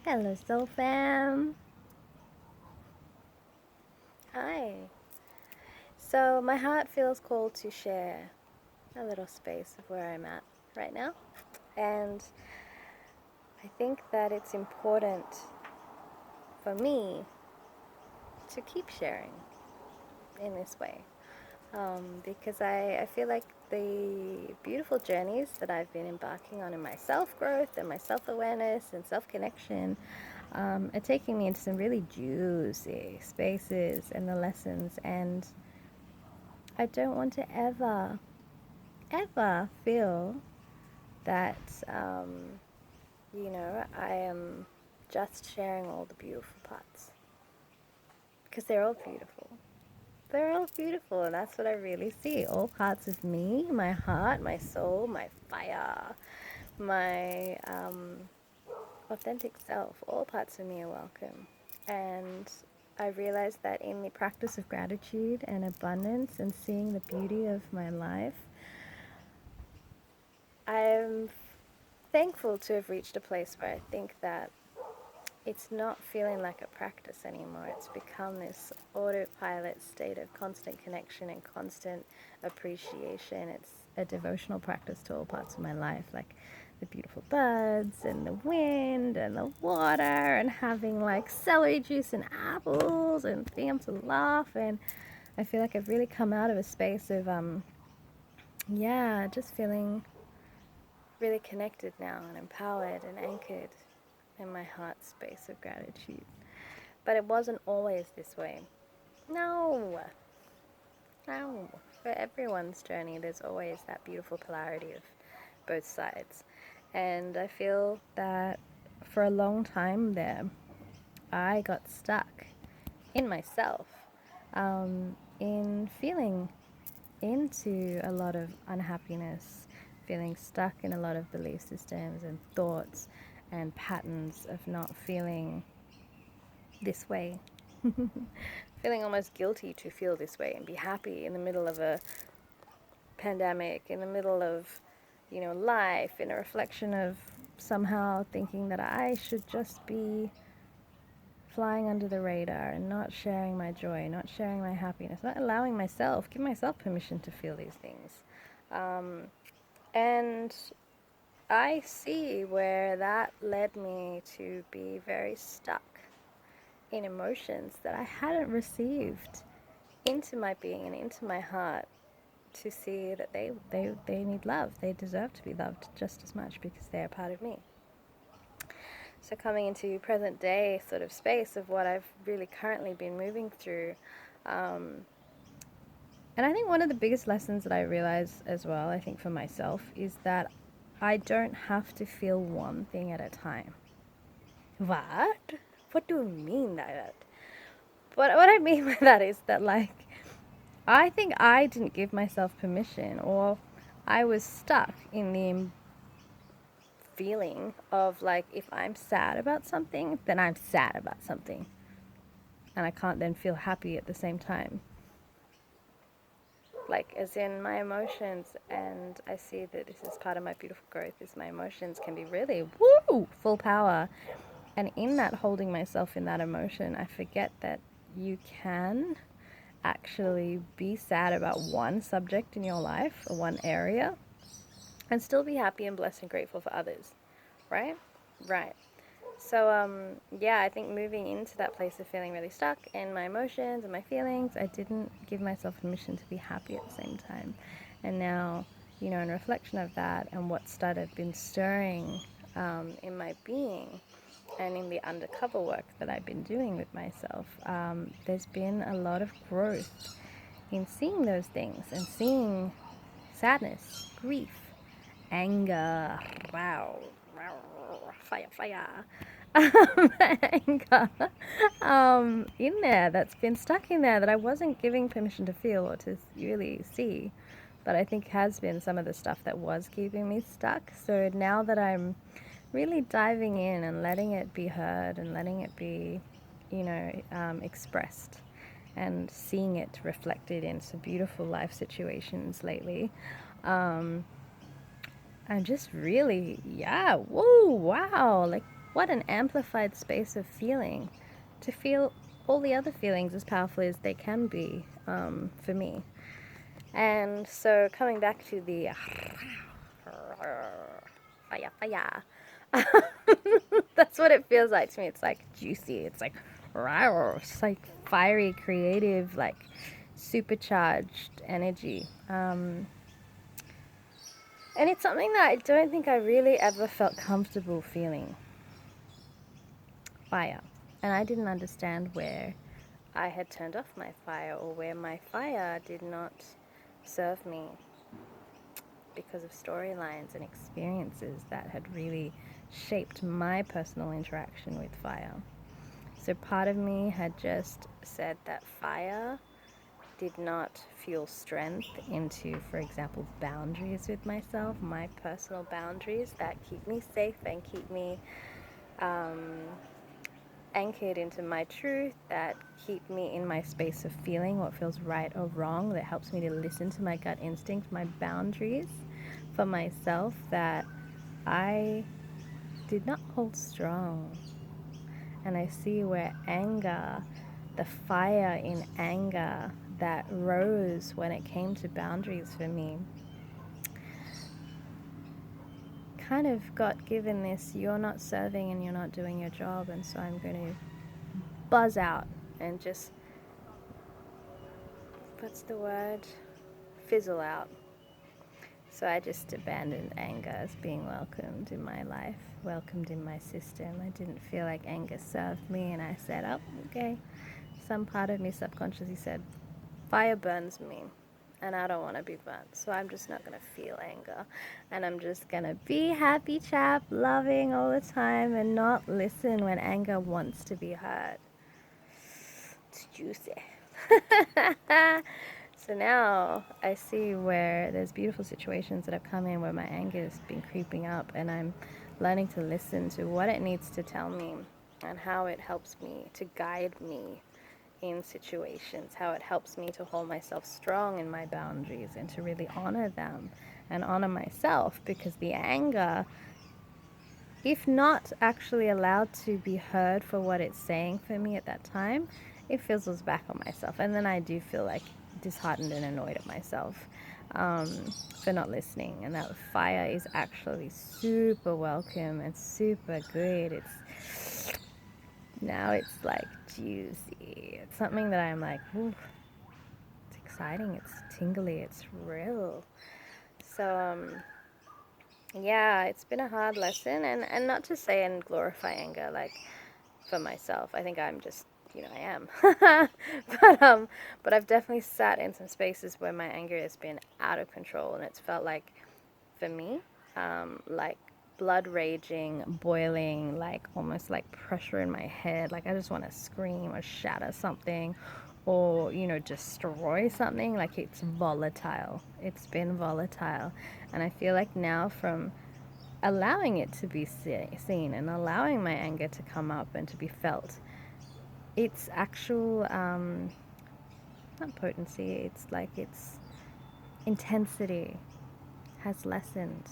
Hello, Soul Fam. Hi. So, my heart feels called to share a little space of where I'm at right now. And I think that it's important for me to keep sharing in this way. Because I feel like the beautiful journeys that I've been embarking on in my self growth and my self awareness and self connection are taking me into some really juicy spaces and the lessons. And I don't want to ever feel that, I am just sharing all the beautiful parts. Because they're all beautiful. They're all beautiful, and that's what I really see. All parts of me, my heart, my soul, my fire, my authentic self, all parts of me are welcome. And I realized that in the practice of gratitude and abundance and seeing the beauty of my life, I'm thankful to have reached a place where I think that it's not feeling like a practice anymore. It's become this autopilot state of constant connection and constant appreciation. It's a devotional practice to all parts of my life, like the beautiful birds and the wind and the water and having like celery juice and apples and being able to laugh. And I feel like I've really come out of a space of, just feeling really connected now and empowered and anchored in my heart space of gratitude. But it wasn't always this way. No, no. For everyone's journey, there's always that beautiful polarity of both sides. And I feel that for a long time there, I got stuck in myself, in feeling into a lot of unhappiness, feeling stuck in a lot of belief systems and thoughts and patterns of not feeling this way. Feeling almost guilty to feel this way and be happy in the middle of a pandemic, in the middle of, life, in a reflection of somehow thinking that I should just be flying under the radar and not sharing my joy, not sharing my happiness, not allowing myself, give myself permission to feel these things. And I see where that led me to be very stuck in emotions that I hadn't received into my being and into my heart to see that they need love. They deserve to be loved just as much because they're a part of me. So coming into present day sort of space of what I've really currently been moving through, and I think one of the biggest lessons that I realize as well, I think for myself, is that I don't have to feel one thing at a time. What? What do you mean by that? What I mean by that is that, like, I think I didn't give myself permission, or I was stuck in the feeling of, like, if I'm sad about something, then I'm sad about something. And I can't then feel happy at the same time. Like, as in my emotions, and I see that this is part of my beautiful growth, is my emotions can be really, full power. And in that holding myself in that emotion, I forget that you can actually be sad about one subject in your life or one area and still be happy and blessed and grateful for others, right? Right. So, I think moving into that place of feeling really stuck in my emotions and my feelings, I didn't give myself permission to be happy at the same time. And now, in reflection of that and what been stirring in my being and in the undercover work that I've been doing with myself, there's been a lot of growth in seeing those things and seeing sadness, grief, anger, wow, fire, anger, in there, that's been stuck in there that I wasn't giving permission to feel or to really see, but I think has been some of the stuff that was keeping me stuck. So now that I'm really diving in and letting it be heard and letting it be, expressed and seeing it reflected in some beautiful life situations lately, I'm just really, whoa, wow, like what an amplified space of feeling, to feel all the other feelings as powerfully as they can be, for me. And so coming back to the fire, fire. That's what it feels like to me. It's like juicy. It's like it's like fiery, creative, like supercharged energy. And it's something that I don't think I really ever felt comfortable feeling. Fire. And I didn't understand where I had turned off my fire, or where my fire did not serve me, because of storylines and experiences that had really shaped my personal interaction with fire. So part of me had just said that fire did not fuel strength into, for example, boundaries with myself, my personal boundaries that keep me safe and keep me anchored into my truth, that keep me in my space of feeling what feels right or wrong, that helps me to listen to my gut instinct, my boundaries for myself, that I did not hold strong. And I see where anger, the fire in anger that rose when it came to boundaries for me, kind of got given this, you're not serving and you're not doing your job, and so I'm going to buzz out and just, what's the word? Fizzle out. So I just abandoned anger as being welcomed in my life, welcomed in my system. I didn't feel like anger served me, and I said, oh, okay. Some part of me subconsciously said, fire burns me, and I don't want to be burnt, so I'm just not going to feel anger, and I'm just going to be happy chap, loving all the time, and not listen when anger wants to be heard. It's juicy. So now I see where there's beautiful situations that have come in where my anger has been creeping up, and I'm learning to listen to what it needs to tell me and how it helps me to guide me in situations, how it helps me to hold myself strong in my boundaries and to really honor them and honor myself, because the anger, if not actually allowed to be heard for what it's saying for me at that time, it fizzles back on myself. And then I do feel like disheartened and annoyed at myself for not listening. And that fire is actually super welcome and super good. Now it's like juicy. It's something that I'm like, ooh, it's exciting, it's tingly, it's real. So, yeah, it's been a hard lesson, and not to say and glorify anger, like, for myself. I think I'm just, I am. But I've definitely sat in some spaces where my anger has been out of control, and it's felt like, for me, like blood raging, boiling, like almost like pressure in my head. Like I just want to scream or shatter something, or, destroy something. Like it's volatile. It's been volatile. And I feel like now, from allowing it to be seen and allowing my anger to come up and to be felt, its actual, not potency, it's like its intensity has lessened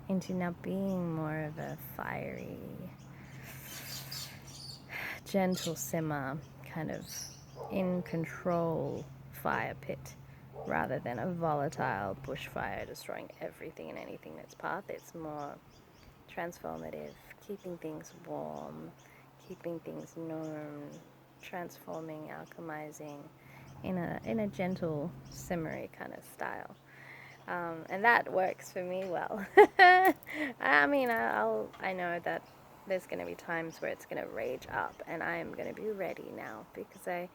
into now being more of a fiery, gentle simmer, kind of in control fire pit, rather than a volatile bushfire destroying everything and anything in its path. It's more transformative, keeping things warm, keeping things known, transforming, alchemizing in a gentle, simmery kind of style. And that works for me well. I mean, I know that there's going to be times where it's going to rage up, and I am going to be ready now, because I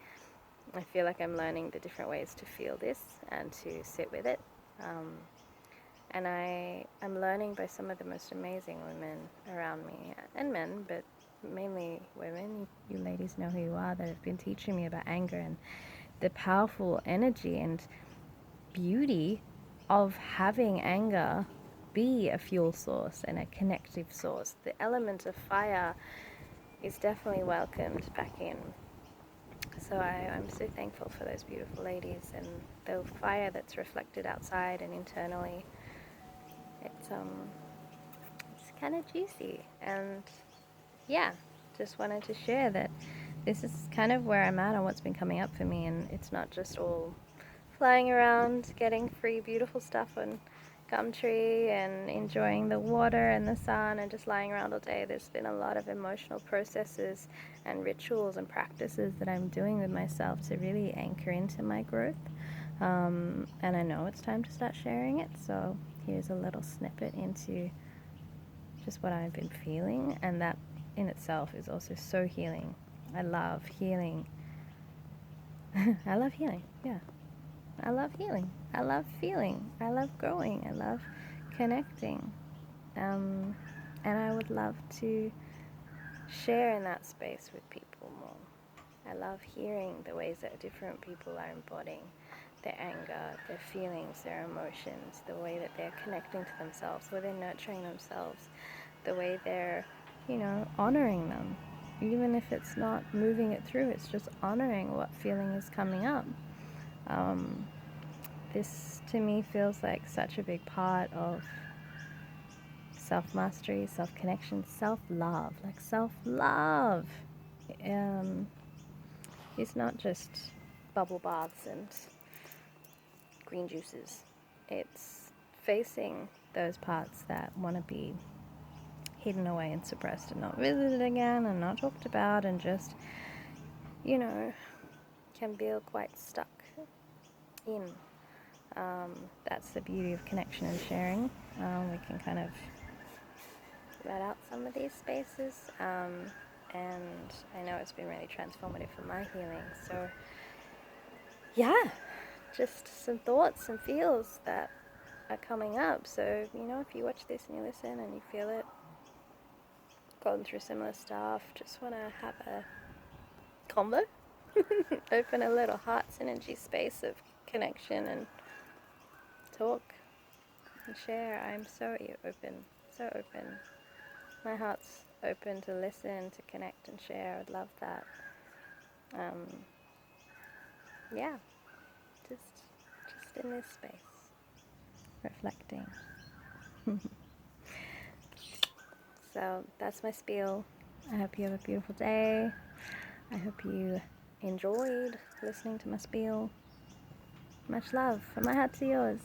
feel like I'm learning the different ways to feel this and to sit with it. And I'm learning by some of the most amazing women around me, and men, but mainly women. You ladies know who you are, that have been teaching me about anger and the powerful energy and beauty of having anger be a fuel source and a connective source. The element of fire is definitely welcomed back in. So I'm so thankful for those beautiful ladies and the fire that's reflected outside and internally. It's kind of juicy, and yeah, just wanted to share that this is kind of where I'm at on what's been coming up for me, and it's not just all flying around, getting free, beautiful stuff on Gumtree and enjoying the water and the sun and just lying around all day. There's been a lot of emotional processes and rituals and practices that I'm doing with myself to really anchor into my growth. And I know it's time to start sharing it, so here's a little snippet into just what I've been feeling, and that in itself is also so healing. I love healing. I love healing, yeah. I love healing. I love feeling. I love growing. I love connecting. And I would love to share in that space with people more. I love hearing the ways that different people are embodying their anger, their feelings, their emotions, the way that they're connecting to themselves, the way they're nurturing themselves, the way they're, honoring them. Even if it's not moving it through, it's just honoring what feeling is coming up. This to me feels like such a big part of self-mastery, self-connection, self-love. Like self-love is not just bubble baths and green juices. It's facing those parts that want to be hidden away and suppressed and not visited again and not talked about, and just, can feel quite stuck in. That's the beauty of connection and sharing. We can kind of let out some of these spaces, and I know it's been really transformative for my healing. So yeah, just some thoughts and feels that are coming up. So if you watch this and you listen and you feel it, going through similar stuff, just want to have a combo, open a little heart synergy space of connection and talk and share. I'm so open, so open. My heart's open to listen, to connect and share. I'd love that. Yeah, just in this space, reflecting. So that's my spiel. I hope you have a beautiful day. I hope you enjoyed listening to my spiel. Much love from my heart to yours.